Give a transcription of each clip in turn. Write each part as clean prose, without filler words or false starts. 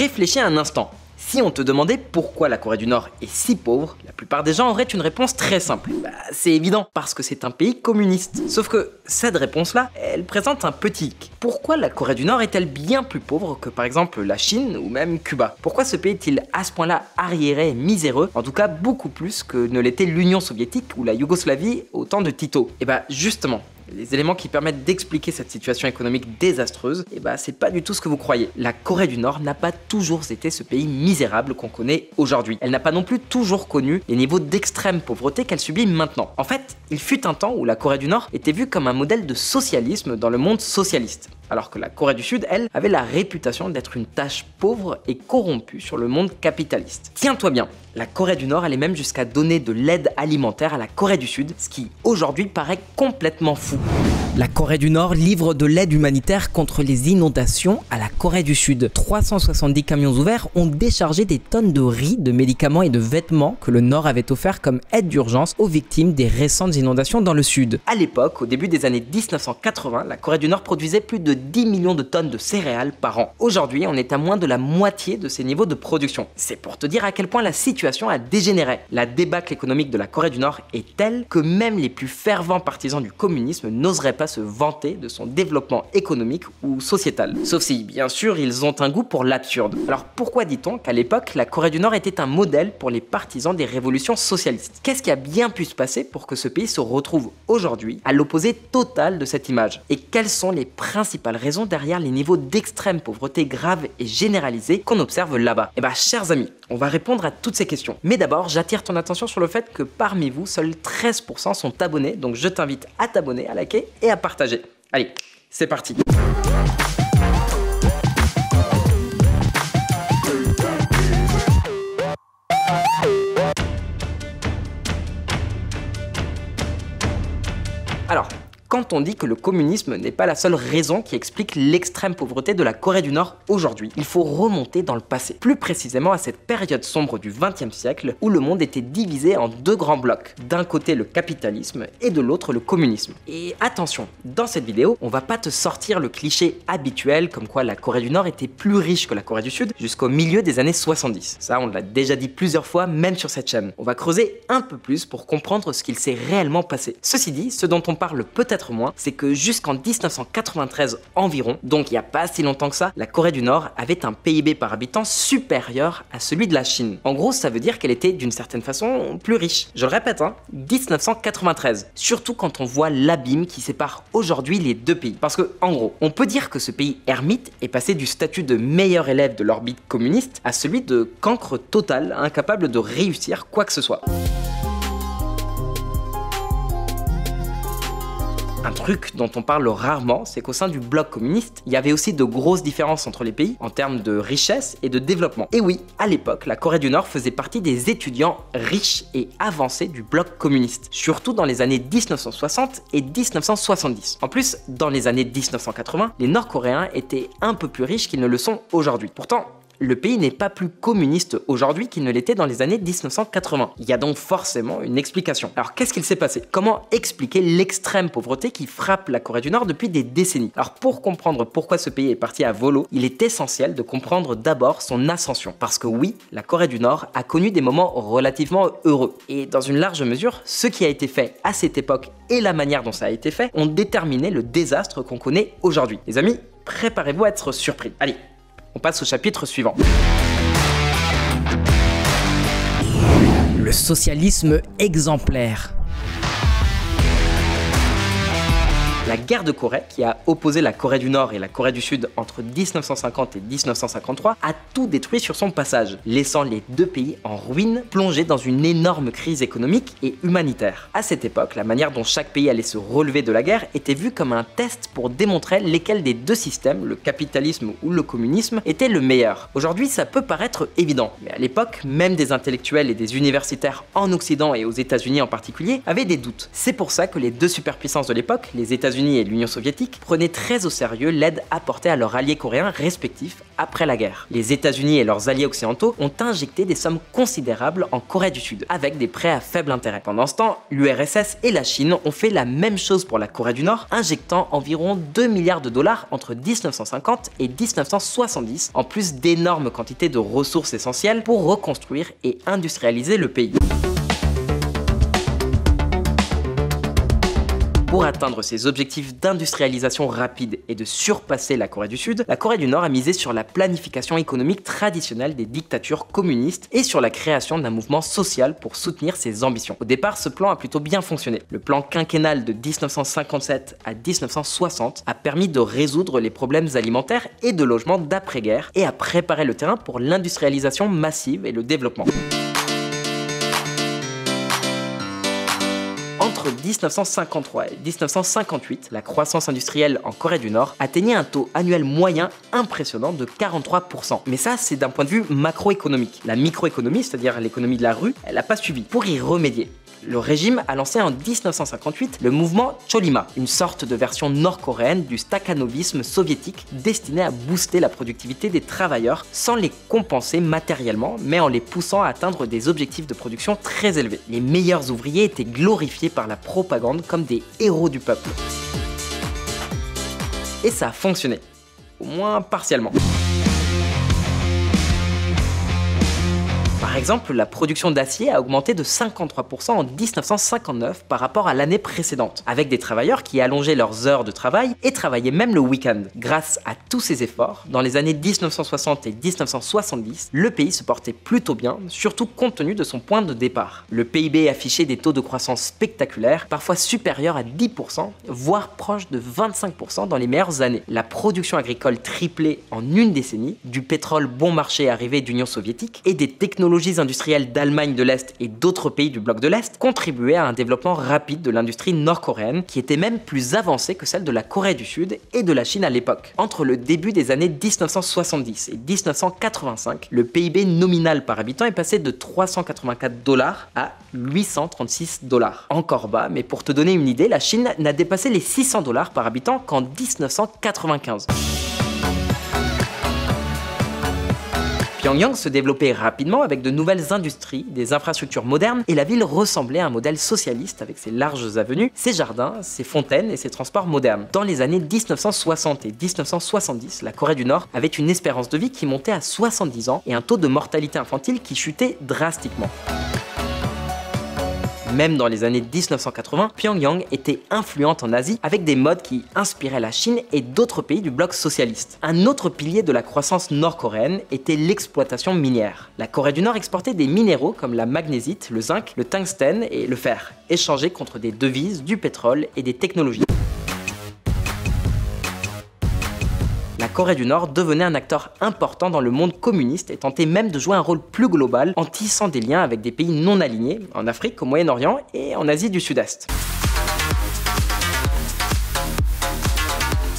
Réfléchis un instant. Si on te demandait pourquoi la Corée du Nord est si pauvre, la plupart des gens auraient une réponse très simple. C'est évident, parce que c'est un pays communiste. Sauf que cette réponse-là, elle présente un petit hic. Pourquoi la Corée du Nord est-elle bien plus pauvre que par exemple la Chine ou même Cuba? Pourquoi ce pays est-il à ce point-là arriéré et miséreux? En tout cas, beaucoup plus que ne l'était l'Union soviétique ou la Yougoslavie au temps de Tito. Et justement, les éléments qui permettent d'expliquer cette situation économique désastreuse, c'est pas du tout ce que vous croyez. La Corée du Nord n'a pas toujours été ce pays misérable qu'on connaît aujourd'hui. Elle n'a pas non plus toujours connu les niveaux d'extrême pauvreté qu'elle subit maintenant. En fait, il fut un temps où la Corée du Nord était vue comme un modèle de socialisme dans le monde socialiste. Alors que la Corée du Sud, elle, avait la réputation d'être une tâche pauvre et corrompue sur le monde capitaliste. Tiens-toi bien, la Corée du Nord allait même jusqu'à donner de l'aide alimentaire à la Corée du Sud, ce qui aujourd'hui paraît complètement fou. La Corée du Nord livre de l'aide humanitaire contre les inondations à la Corée du Sud. 370 camions ouverts ont déchargé des tonnes de riz, de médicaments et de vêtements que le Nord avait offert comme aide d'urgence aux victimes des récentes inondations dans le Sud. À l'époque, au début des années 1980, la Corée du Nord produisait plus de 10 millions de tonnes de céréales par an. Aujourd'hui, on est à moins de la moitié de ces niveaux de production. C'est pour te dire à quel point la situation a dégénéré. La débâcle économique de la Corée du Nord est telle que même les plus fervents partisans du communisme n'oseraient pas se vanter de son développement économique ou sociétal. Sauf si, bien sûr, ils ont un goût pour l'absurde. Alors pourquoi dit-on qu'à l'époque, la Corée du Nord était un modèle pour les partisans des révolutions socialistes? Qu'est-ce qui a bien pu se passer pour que ce pays se retrouve aujourd'hui à l'opposé total de cette image? Et quelles sont les principales raisons derrière les niveaux d'extrême pauvreté grave et généralisés qu'on observe là-bas? Chers amis, on va répondre à toutes ces questions. Mais d'abord, j'attire ton attention sur le fait que parmi vous, seuls 13% sont abonnés, donc je t'invite à t'abonner, à liker et à partager. Allez, c'est parti. Alors, quand on dit que le communisme n'est pas la seule raison qui explique l'extrême pauvreté de la Corée du Nord aujourd'hui, il faut remonter dans le passé, plus précisément à cette période sombre du XXe siècle où le monde était divisé en deux grands blocs, d'un côté le capitalisme et de l'autre le communisme. Et attention, dans cette vidéo, on va pas te sortir le cliché habituel comme quoi la Corée du Nord était plus riche que la Corée du Sud jusqu'au milieu des années 70. Ça, on l'a déjà dit plusieurs fois, même sur cette chaîne. On va creuser un peu plus pour comprendre ce qu'il s'est réellement passé. Ceci dit, ce dont on parle peut-être moins, c'est que jusqu'en 1993 environ, donc il n'y a pas si longtemps que ça, la Corée du Nord avait un PIB par habitant supérieur à celui de la Chine. En gros, ça veut dire qu'elle était d'une certaine façon plus riche. Je le répète, 1993. Surtout quand on voit l'abîme qui sépare aujourd'hui les deux pays. Parce que, en gros, on peut dire que ce pays ermite est passé du statut de meilleur élève de l'orbite communiste à celui de cancre total, incapable de réussir quoi que ce soit. Un truc dont on parle rarement, c'est qu'au sein du bloc communiste, il y avait aussi de grosses différences entre les pays en termes de richesse et de développement. Et oui, à l'époque, la Corée du Nord faisait partie des étudiants riches et avancés du bloc communiste, surtout dans les années 1960 et 1970. En plus, dans les années 1980, les Nord-Coréens étaient un peu plus riches qu'ils ne le sont aujourd'hui. Pourtant, le pays n'est pas plus communiste aujourd'hui qu'il ne l'était dans les années 1980. Il y a donc forcément une explication. Alors qu'est-ce qu'il s'est passé? Comment expliquer l'extrême pauvreté qui frappe la Corée du Nord depuis des décennies? Alors pour comprendre pourquoi ce pays est parti à volo, il est essentiel de comprendre d'abord son ascension. Parce que oui, la Corée du Nord a connu des moments relativement heureux. Et dans une large mesure, ce qui a été fait à cette époque et la manière dont ça a été fait ont déterminé le désastre qu'on connaît aujourd'hui. Les amis, préparez-vous à être surpris. Allez, on passe au chapitre suivant. Le socialisme exemplaire. La guerre de Corée, qui a opposé la Corée du Nord et la Corée du Sud entre 1950 et 1953, a tout détruit sur son passage, laissant les deux pays en ruine, plongés dans une énorme crise économique et humanitaire. À cette époque, la manière dont chaque pays allait se relever de la guerre était vue comme un test pour démontrer lesquels des deux systèmes, le capitalisme ou le communisme, était le meilleur. Aujourd'hui, ça peut paraître évident, mais à l'époque, même des intellectuels et des universitaires en Occident et aux États-Unis en particulier avaient des doutes. C'est pour ça que les deux superpuissances de l'époque, les États-Unis États-Unis et l'Union soviétique prenaient très au sérieux l'aide apportée à leurs alliés coréens respectifs après la guerre. Les États-Unis et leurs alliés occidentaux ont injecté des sommes considérables en Corée du Sud, avec des prêts à faible intérêt. Pendant ce temps, l'URSS et la Chine ont fait la même chose pour la Corée du Nord, injectant environ 2 milliards de dollars entre 1950 et 1970, en plus d'énormes quantités de ressources essentielles pour reconstruire et industrialiser le pays. Pour atteindre ses objectifs d'industrialisation rapide et de surpasser la Corée du Sud, la Corée du Nord a misé sur la planification économique traditionnelle des dictatures communistes et sur la création d'un mouvement social pour soutenir ses ambitions. Au départ, ce plan a plutôt bien fonctionné. Le plan quinquennal de 1957 à 1960 a permis de résoudre les problèmes alimentaires et de logement d'après-guerre et a préparé le terrain pour l'industrialisation massive et le développement. Entre 1953 et 1958, la croissance industrielle en Corée du Nord atteignait un taux annuel moyen impressionnant de 43%. Mais ça, c'est d'un point de vue macroéconomique. La microéconomie, c'est-à-dire l'économie de la rue, elle n'a pas suivi. Pour y remédier, le régime a lancé en 1958 le mouvement Cholima, une sorte de version nord-coréenne du stakhanovisme soviétique destiné à booster la productivité des travailleurs sans les compenser matériellement, mais en les poussant à atteindre des objectifs de production très élevés. Les meilleurs ouvriers étaient glorifiés par la propagande comme des héros du peuple. Et ça a fonctionné, au moins partiellement. Par exemple, la production d'acier a augmenté de 53% en 1959 par rapport à l'année précédente, avec des travailleurs qui allongeaient leurs heures de travail et travaillaient même le week-end. Grâce à tous ces efforts, dans les années 1960 et 1970, le pays se portait plutôt bien, surtout compte tenu de son point de départ. Le PIB affichait des taux de croissance spectaculaires, parfois supérieurs à 10%, voire proches de 25% dans les meilleures années. La production agricole triplait en une décennie, du pétrole bon marché arrivé d'Union soviétique et des technologies industrielles d'Allemagne de l'Est et d'autres pays du bloc de l'Est contribuaient à un développement rapide de l'industrie nord-coréenne qui était même plus avancée que celle de la Corée du Sud et de la Chine à l'époque. Entre le début des années 1970 et 1985, le PIB nominal par habitant est passé de 384 $ à 836 $. Encore bas, mais pour te donner une idée, la Chine n'a dépassé les 600 $ par habitant qu'en 1995. Pyongyang se développait rapidement avec de nouvelles industries, des infrastructures modernes et la ville ressemblait à un modèle socialiste avec ses larges avenues, ses jardins, ses fontaines et ses transports modernes. Dans les années 1960 et 1970, la Corée du Nord avait une espérance de vie qui montait à 70 ans et un taux de mortalité infantile qui chutait drastiquement. Même dans les années 1980, Pyongyang était influente en Asie avec des modes qui inspiraient la Chine et d'autres pays du bloc socialiste. Un autre pilier de la croissance nord-coréenne était l'exploitation minière. La Corée du Nord exportait des minéraux comme la magnésite, le zinc, le tungstène et le fer, échangés contre des devises, du pétrole et des technologies. La Corée du Nord devenait un acteur important dans le monde communiste et tentait même de jouer un rôle plus global en tissant des liens avec des pays non alignés, en Afrique, au Moyen-Orient et en Asie du Sud-Est.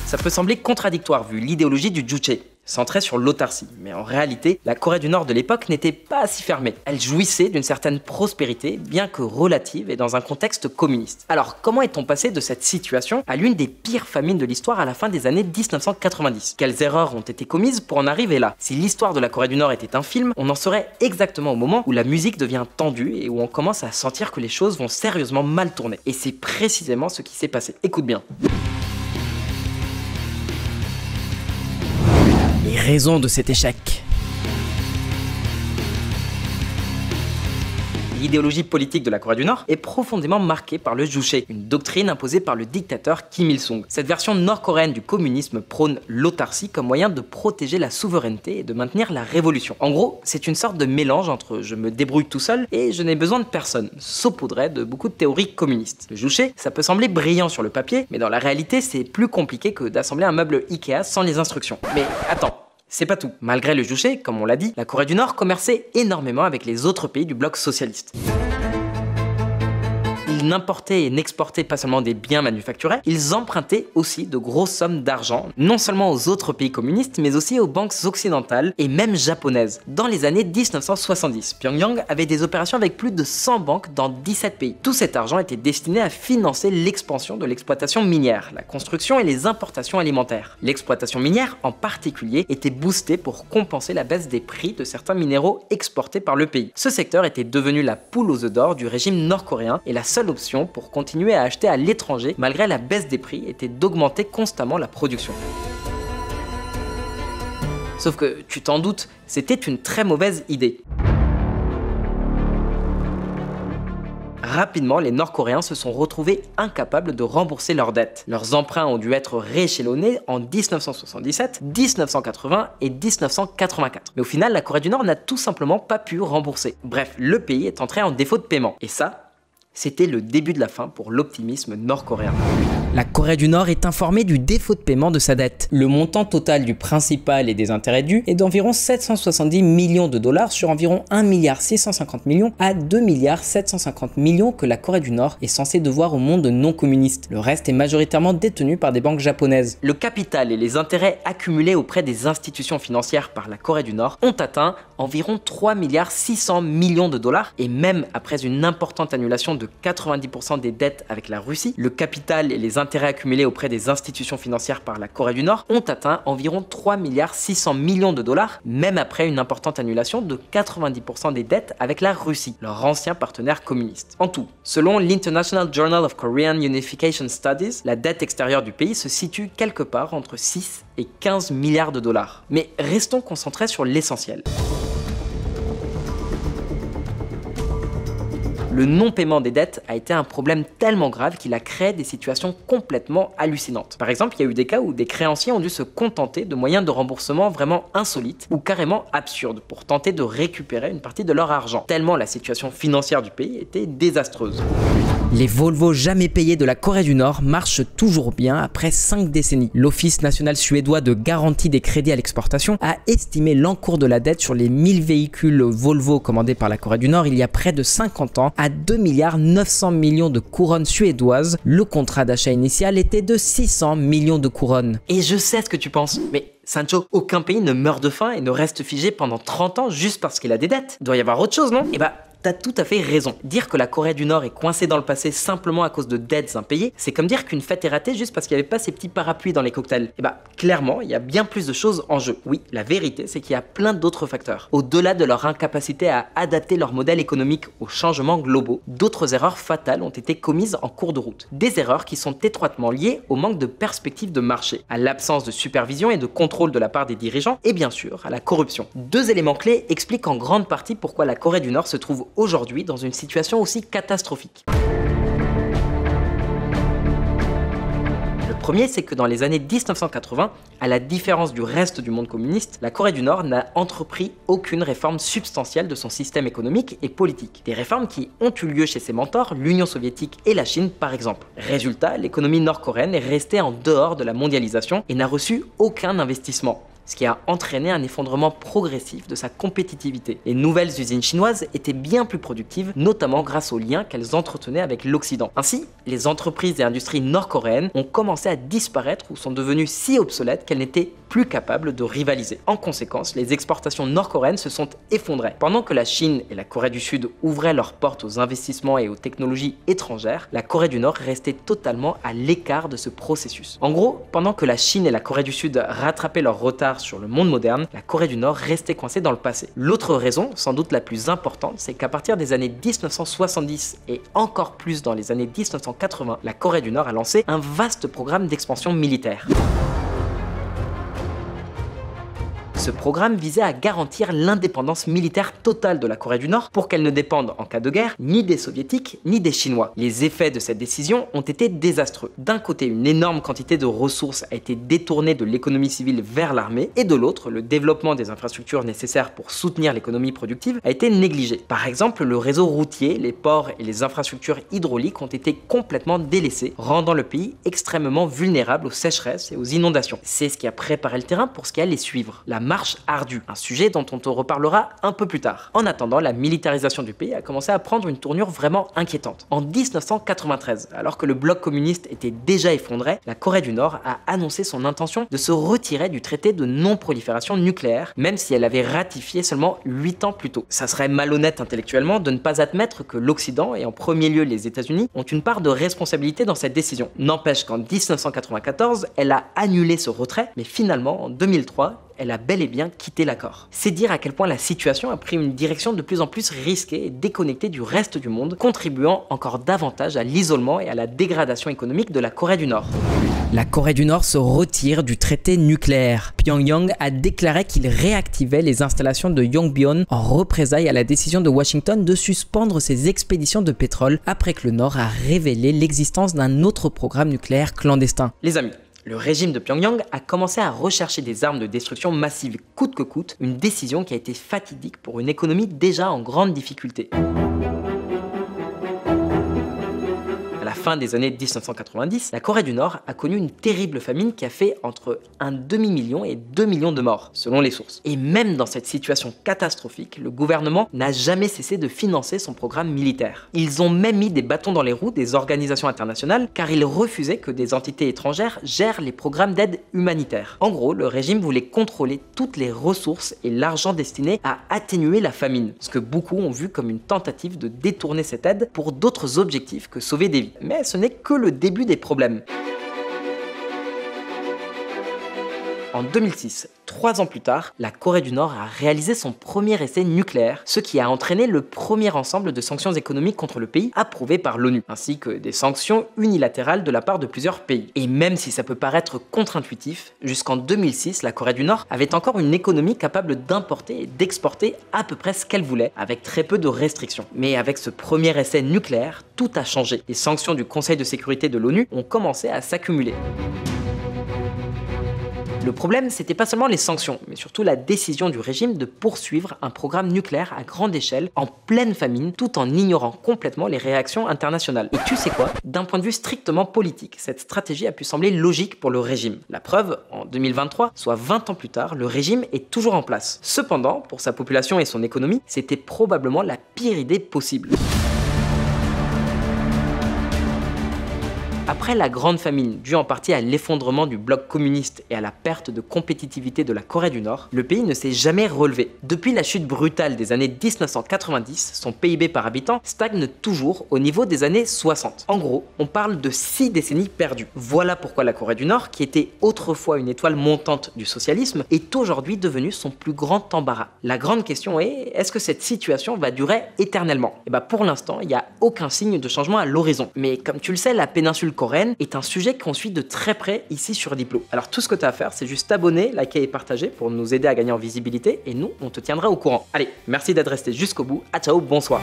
Ça peut sembler contradictoire vu l'idéologie du Juche, centrée sur l'autarcie, mais en réalité, la Corée du Nord de l'époque n'était pas si fermée. Elle jouissait d'une certaine prospérité, bien que relative et dans un contexte communiste. Alors, comment est-on passé de cette situation à l'une des pires famines de l'histoire à la fin des années 1990 ? Quelles erreurs ont été commises pour en arriver là ? Si l'histoire de la Corée du Nord était un film, on en serait exactement au moment où la musique devient tendue et où on commence à sentir que les choses vont sérieusement mal tourner. Et c'est précisément ce qui s'est passé. Écoute bien. Les raisons de cet échec. L'idéologie politique de la Corée du Nord est profondément marquée par le Juche, une doctrine imposée par le dictateur Kim Il-sung. Cette version nord-coréenne du communisme prône l'autarcie comme moyen de protéger la souveraineté et de maintenir la révolution. En gros, c'est une sorte de mélange entre je me débrouille tout seul et je n'ai besoin de personne, saupoudré de beaucoup de théories communistes. Le Juche, ça peut sembler brillant sur le papier, mais dans la réalité, c'est plus compliqué que d'assembler un meuble Ikea sans les instructions. Mais attends. C'est pas tout. Malgré le Juche, comme on l'a dit, la Corée du Nord commerçait énormément avec les autres pays du bloc socialiste. Ils n'importaient et n'exportaient pas seulement des biens manufacturés, ils empruntaient aussi de grosses sommes d'argent, non seulement aux autres pays communistes, mais aussi aux banques occidentales et même japonaises. Dans les années 1970, Pyongyang avait des opérations avec plus de 100 banques dans 17 pays. Tout cet argent était destiné à financer l'expansion de l'exploitation minière, la construction et les importations alimentaires. L'exploitation minière, en particulier, était boostée pour compenser la baisse des prix de certains minéraux exportés par le pays. Ce secteur était devenu la poule aux œufs d'or du régime nord-coréen et la seule option pour continuer à acheter à l'étranger malgré la baisse des prix était d'augmenter constamment la production. Sauf que, tu t'en doutes, c'était une très mauvaise idée. Rapidement, les Nord-Coréens se sont retrouvés incapables de rembourser leurs dettes. Leurs emprunts ont dû être rééchelonnés en 1977, 1980 et 1984. Mais au final, la Corée du Nord n'a tout simplement pas pu rembourser. Bref, le pays est entré en défaut de paiement. Et ça, c'était le début de la fin pour l'optimisme nord-coréen. La Corée du Nord est informée du défaut de paiement de sa dette. Le montant total du principal et des intérêts dus est d'environ 770 millions de dollars sur environ 1,650 milliard à 2,750 milliard que la Corée du Nord est censée devoir au monde non communiste. Le reste est majoritairement détenu par des banques japonaises. Le capital et les intérêts accumulés auprès des institutions financières par la Corée du Nord ont atteint environ 3,6 milliards de dollars et même après une importante annulation de 90% des dettes avec la Russie, le capital et les intérêts accumulés auprès des institutions financières par la Corée du Nord ont atteint environ 3,6 milliards de dollars, même après une importante annulation de 90% des dettes avec la Russie, leur ancien partenaire communiste. En tout, selon l'International Journal of Korean Unification Studies, la dette extérieure du pays se situe quelque part entre 6 et 15 milliards de dollars. Mais restons concentrés sur l'essentiel. Le non-paiement des dettes a été un problème tellement grave qu'il a créé des situations complètement hallucinantes. Par exemple, il y a eu des cas où des créanciers ont dû se contenter de moyens de remboursement vraiment insolites ou carrément absurdes pour tenter de récupérer une partie de leur argent, tellement la situation financière du pays était désastreuse. Les Volvo jamais payés de la Corée du Nord marchent toujours bien après 5 décennies. L'Office national suédois de garantie des crédits à l'exportation a estimé l'encours de la dette sur les 1000 véhicules Volvo commandés par la Corée du Nord il y a près de 50 ans à 2,9 milliards de couronnes suédoises. Le contrat d'achat initial était de 600 millions de couronnes. Et je sais ce que tu penses, mais Sancho, aucun pays ne meurt de faim et ne reste figé pendant 30 ans juste parce qu'il a des dettes. Il doit y avoir autre chose, non? Eh bah, t'as tout à fait raison. Dire que la Corée du Nord est coincée dans le passé simplement à cause de dettes impayées, c'est comme dire qu'une fête est ratée juste parce qu'il n'y avait pas ces petits parapluies dans les cocktails. Et bah, clairement, il y a bien plus de choses en jeu. Oui, la vérité, c'est qu'il y a plein d'autres facteurs. Au-delà de leur incapacité à adapter leur modèle économique aux changements globaux, d'autres erreurs fatales ont été commises en cours de route. Des erreurs qui sont étroitement liées au manque de perspective de marché, à l'absence de supervision et de contrôle de la part des dirigeants, et bien sûr, à la corruption. Deux éléments clés expliquent en grande partie pourquoi la Corée du Nord se trouve aujourd'hui dans une situation aussi catastrophique. Le premier, c'est que dans les années 1980, à la différence du reste du monde communiste, la Corée du Nord n'a entrepris aucune réforme substantielle de son système économique et politique. Des réformes qui ont eu lieu chez ses mentors, l'Union soviétique et la Chine par exemple. Résultat, l'économie nord-coréenne est restée en dehors de la mondialisation et n'a reçu aucun investissement, ce qui a entraîné un effondrement progressif de sa compétitivité. Les nouvelles usines chinoises étaient bien plus productives, notamment grâce aux liens qu'elles entretenaient avec l'Occident. Ainsi, les entreprises et industries nord-coréennes ont commencé à disparaître ou sont devenues si obsolètes qu'elles n'étaient plus capables de rivaliser. En conséquence, les exportations nord-coréennes se sont effondrées. Pendant que la Chine et la Corée du Sud ouvraient leurs portes aux investissements et aux technologies étrangères, la Corée du Nord restait totalement à l'écart de ce processus. En gros, pendant que la Chine et la Corée du Sud rattrapaient leur retard sur le monde moderne, la Corée du Nord restait coincée dans le passé. L'autre raison, sans doute la plus importante, c'est qu'à partir des années 1970 et encore plus dans les années 1980, la Corée du Nord a lancé un vaste programme d'expansion militaire. Ce programme visait à garantir l'indépendance militaire totale de la Corée du Nord pour qu'elle ne dépende en cas de guerre ni des soviétiques ni des chinois. Les effets de cette décision ont été désastreux. D'un côté, une énorme quantité de ressources a été détournée de l'économie civile vers l'armée et de l'autre, le développement des infrastructures nécessaires pour soutenir l'économie productive a été négligé. Par exemple, le réseau routier, les ports et les infrastructures hydrauliques ont été complètement délaissés, rendant le pays extrêmement vulnérable aux sécheresses et aux inondations. C'est ce qui a préparé le terrain pour ce qui allait suivre. La marche ardue, un sujet dont on te reparlera un peu plus tard. En attendant, la militarisation du pays a commencé à prendre une tournure vraiment inquiétante. En 1993, alors que le bloc communiste était déjà effondré, la Corée du Nord a annoncé son intention de se retirer du traité de non-prolifération nucléaire, même si elle avait ratifié seulement 8 ans plus tôt. Ça serait malhonnête intellectuellement de ne pas admettre que l'Occident, et en premier lieu les États-Unis, ont une part de responsabilité dans cette décision. N'empêche qu'en 1994, elle a annulé ce retrait, mais finalement, en 2003, elle a bel et bien quitté l'accord. C'est dire à quel point la situation a pris une direction de plus en plus risquée et déconnectée du reste du monde, contribuant encore davantage à l'isolement et à la dégradation économique de la Corée du Nord. La Corée du Nord se retire du traité nucléaire. Pyongyang a déclaré qu'il réactivait les installations de Yongbyon en représailles à la décision de Washington de suspendre ses expéditions de pétrole après que le Nord a révélé l'existence d'un autre programme nucléaire clandestin. Les amis, le régime de Pyongyang a commencé à rechercher des armes de destruction massive coûte que coûte, une décision qui a été fatidique pour une économie déjà en grande difficulté. À la fin des années 1990, la Corée du Nord a connu une terrible famine qui a fait entre un demi-million et 2 millions de morts, selon les sources. Et même dans cette situation catastrophique, le gouvernement n'a jamais cessé de financer son programme militaire. Ils ont même mis des bâtons dans les roues des organisations internationales car ils refusaient que des entités étrangères gèrent les programmes d'aide humanitaire. En gros, le régime voulait contrôler toutes les ressources et l'argent destiné à atténuer la famine, ce que beaucoup ont vu comme une tentative de détourner cette aide pour d'autres objectifs que sauver des vies. Mais ce n'est que le début des problèmes. En 2006, 3 ans plus tard, la Corée du Nord a réalisé son premier essai nucléaire, ce qui a entraîné le premier ensemble de sanctions économiques contre le pays approuvé par l'ONU, ainsi que des sanctions unilatérales de la part de plusieurs pays. Et même si ça peut paraître contre-intuitif, jusqu'en 2006, la Corée du Nord avait encore une économie capable d'importer et d'exporter à peu près ce qu'elle voulait, avec très peu de restrictions. Mais avec ce premier essai nucléaire, tout a changé. Les sanctions du Conseil de sécurité de l'ONU ont commencé à s'accumuler. Le problème, c'était pas seulement les sanctions, mais surtout la décision du régime de poursuivre un programme nucléaire à grande échelle, en pleine famine, tout en ignorant complètement les réactions internationales. Et tu sais quoi? D'un point de vue strictement politique, cette stratégie a pu sembler logique pour le régime. La preuve, en 2023, soit 20 ans plus tard, le régime est toujours en place. Cependant, pour sa population et son économie, c'était probablement la pire idée possible. Après la grande famine, due en partie à l'effondrement du bloc communiste et à la perte de compétitivité de la Corée du Nord, le pays ne s'est jamais relevé. Depuis la chute brutale des années 1990, son PIB par habitant stagne toujours au niveau des années 60. En gros, on parle de 6 décennies perdues. Voilà pourquoi la Corée du Nord, qui était autrefois une étoile montante du socialisme, est aujourd'hui devenue son plus grand embarras. La grande question est, est-ce que cette situation va durer éternellement? Et pour l'instant, il n'y a aucun signe de changement à l'horizon. Mais comme tu le sais, la péninsule coréenne est un sujet qu'on suit de très près ici sur Diplo. Alors tout ce que tu as à faire, c'est juste t'abonner, liker et partager pour nous aider à gagner en visibilité et nous, on te tiendra au courant. Allez, merci d'être resté jusqu'au bout. À ciao, bonsoir.